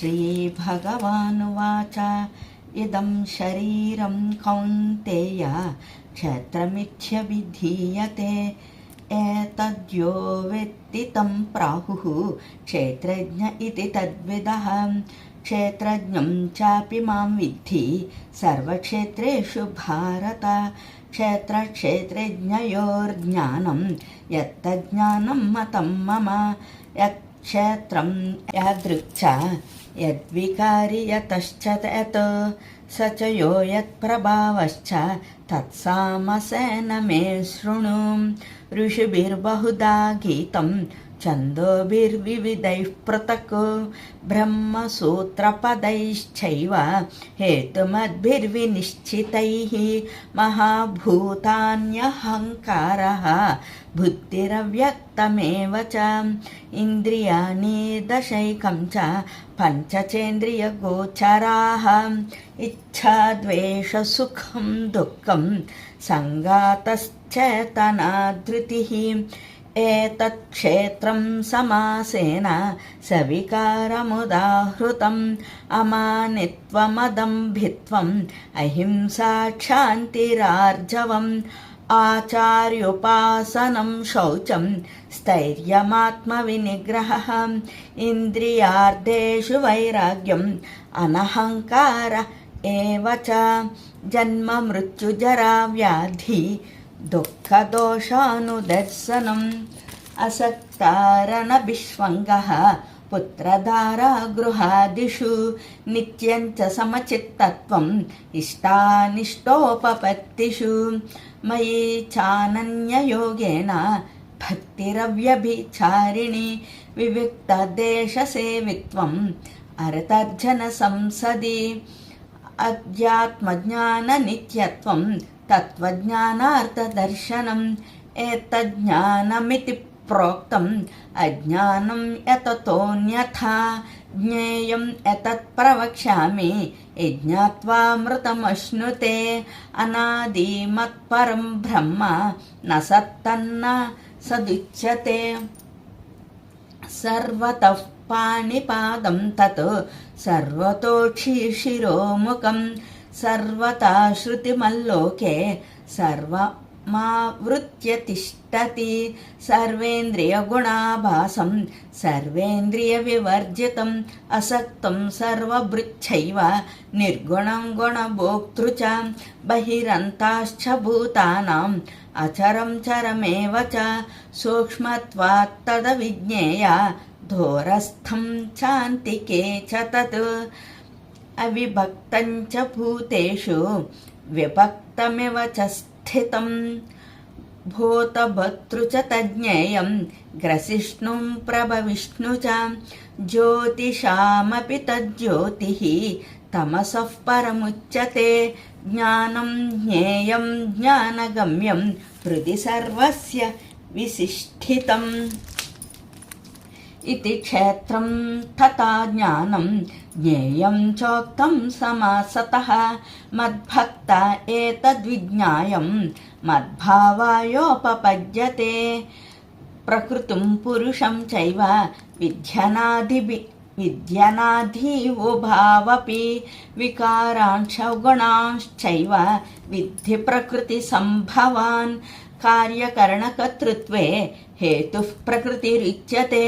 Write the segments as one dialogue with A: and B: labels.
A: श्रीभगवानुवाच इदं शरीरं कौन्तेय क्षेत्रमित्यभिधीयते एतद्यो वेत्ति तं प्राहुः क्षेत्रज्ञ इति तद्विदः क्षेत्रज्ञं चापि मां विद्धि सर्वक्षेत्रेषु भारत क्षेत्रक्षेत्रज्ञयोर्ज्ञानं यत्तज्ज्ञानं मतं मम यत्क्षेत्रं यादृक् यद्विकारि यतश्च यत् स च यो यत्प्रभावश्च तत्सामसेन मे शृणु ऋषिभिर्बहुधा गीतं छन्दोभिर्विविधैः पृथक् ब्रह्मसूत्रपदैश्चैव हेतुमद्भिर्विनिश्चितैः महाभूतान्यहङ्कारः बुद्धिरव्यक्तमेव च इन्द्रियाणि दशैकं च पञ्चचेन्द्रियगोचराः इच्छा द्वेषसुखं दुःखं सङ्गातश्चेतना धृतिः एतत् क्षेत्रं समासेन सविकारमुदाहृतम् अमानित्वमदम्भित्वम् अहिंसा क्षान्तिरार्जवम् आचार्योपासनं शौचं स्थैर्यमात्मविनिग्रहः इन्द्रियार्थेषु वैराग्यम् अनहङ्कार एव च जन्म मृत्युजरा व्याधि दुःखदोषानुदर्शनम् असक्तारणभिष्वङ्गः पुत्रधारा गृहादिषु नित्यं च समचित्तत्वम् इष्टानिष्टोपपत्तिषु मयि चानन्ययोगेन भक्तिरव्यभिचारिणि विविक्तदेशसेवित्वम् अर्थर्जनसंसदि अध्यात्मज्ञाननित्यत्वं तत्त्वज्ञानार्थदर्शनम् एतज्ज्ञानमिति प्रोक्तम् अज्ञानं यततोऽन्यथा ज्ञेयं एतत् प्रवक्ष्यामि यज्ञात्वामृतमश्नुते अनादिमत्परं ब्रह्म न सत्तन्न सदुच्यते सर्वतः पाणिपादं तत् सर्वतोक्षिशिरोमुखं सर्वथा श्रुतिमल्लोके सर्वमावृत्य तिष्ठति सर्वेन्द्रियगुणाभासं सर्वेन्द्रियविवर्जितम् असक्तं सर्वभृच्छैव निर्गुणं गुणभोक्तृ च बहिरन्ताश्च भूतानाम् अचरं चरमेव च सूक्ष्मत्वात् तदविज्ञेय धोरस्थं चान्तिके च तत् अविभक्तं च भूतेषु विभक्तमिव च स्थितं भूतभर्तृ च तज्ज्ञेयं ग्रसिष्णुं प्रभविष्णु च ज्योतिषामपि तज्ज्योतिः तमसः परमुच्यते ज्ञानं ज्ञेयं ज्ञानगम्यं हृदि सर्वस्य विशिष्ठितम् इति क्षेत्रं तथा ज्ञानं ज्ञेयं चोक्तं समासतः मद्भक्ता एतद्विज्ञायं मद्भावायोपपद्यते प्रकृतिं पुरुषं चैव विद्यनाधिवोभावपि विकारांश गुणांश्चैव विद्धि प्रकृतिसम्भवान् कार्यकरणकर्तृत्वे हेतुः प्रकृतिरुच्यते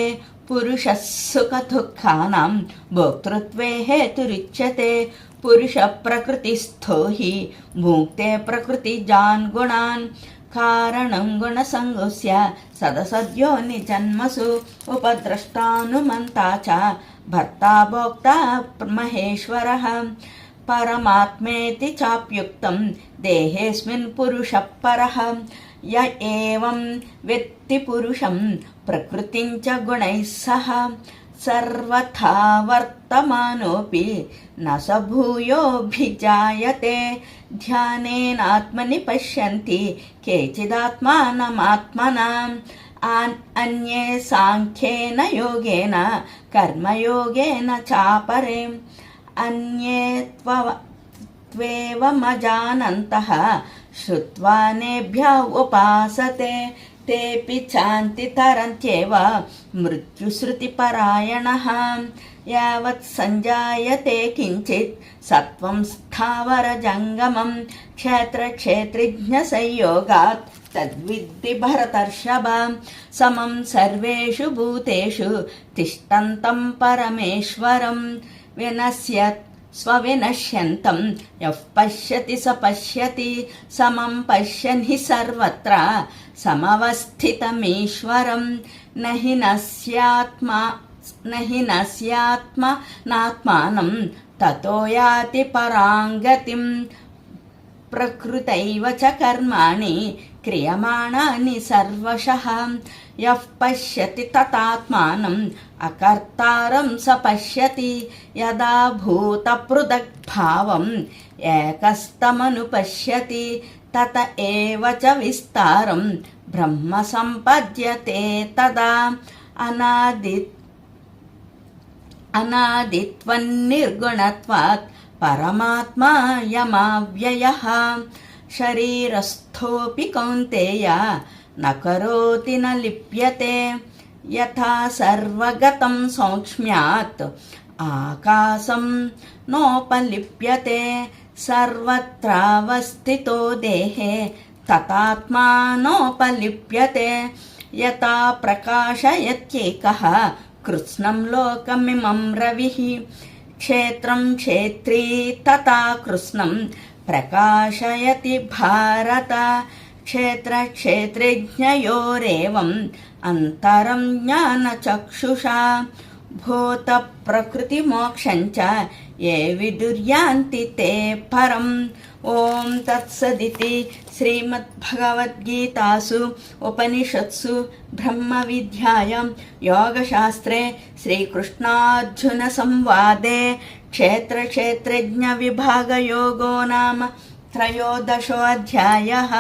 A: पुरुषः सुखदुःखानां भोक्तृत्वे हेतुरुच्यते पुरुषप्रकृतिस्थो हि भुङ्क्ते प्रकृतिजान् गुणान् कारणं गुणसङ्गस्य सदसद्यो निजन्मसु उपद्रष्टानुमन्ता च भर्ता भोक्ता महेश्वरः परमात्मेति चाप्युक्तं देहेऽस्मिन् पुरुषः परः य एवं वेत्ति पुरुषं प्रकृतिं च गुणैः सह सर्वथा वर्तमानोऽपि न स भूयोऽभिजायते ध्यानेनात्मनि पश्यन्ति केचिदात्मानमात्मनाम् अन्ये साङ्ख्येन योगेन कर्मयोगेन चापरे अन्ये त्वेवमजानन्तः श्रुत्वा नेभ्य उपासते तेऽपि चान्ति तरन्त्येव मृत्युश्रुतिपरायणः यावत् सञ्जायते किञ्चित् सत्त्वं स्थावरजङ्गमं क्षेत्रक्षेत्रिज्ञसंयोगात् तद्विद्धि भरतर्षभ समं सर्वेषु भूतेषु तिष्ठन्तं परमेश्वरं विनश्यत् स्वविनश्यन्तं यः पश्यति स पश्यति समं पश्यन् हि सर्वत्र समवस्थितमीश्वरं न हि नस्यात्मनात्मानं ततो याति परां गतिं प्रकृतैव च कर्माणि क्रियमाणानि सर्वशः यः पश्यति ततात्मानम् अकर्तारं स पश्यति यदा भूतपृथग्भावम् एकस्तमनुपश्यति तत एव च विस्तारं ब्रह्म सम्पद्यते तदा अनादित्वन्निर्गुणत्वात् परमात्मा यमव्ययः शरीरस्थोऽपि कौन्तेय न करोति न लिप्यते यथा सर्वगतं सौक्ष्म्यात् आकाशं नोपलिप्यते सर्वत्रावस्थितो देहे तथात्मा नोपलिप्यते यथा प्रकाशयत्येकः कृत्स्नं लोकमिमं रविः क्षेत्रं क्षेत्री तथा कृत्स्नं प्रकाशयति भारत क्षेत्रक्षेत्रिज्ञयोरेवम् अन्तरं ज्ञानचक्षुषा भूतप्रकृतिमोक्षञ्च ये विदुर्यान्ति ते परम् ॐ तत्सदिति श्रीमद्भगवद्गीतासु उपनिषत्सु ब्रह्मविद्यायां योगशास्त्रे श्रीकृष्णार्जुनसंवादे क्षेत्रक्षेत्रज्ञविभागयोगो नाम त्रयोदशोऽध्यायः।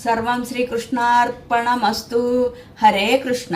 A: सर्वं श्रीकृष्णार्पणमस्तु। हरे कृष्ण।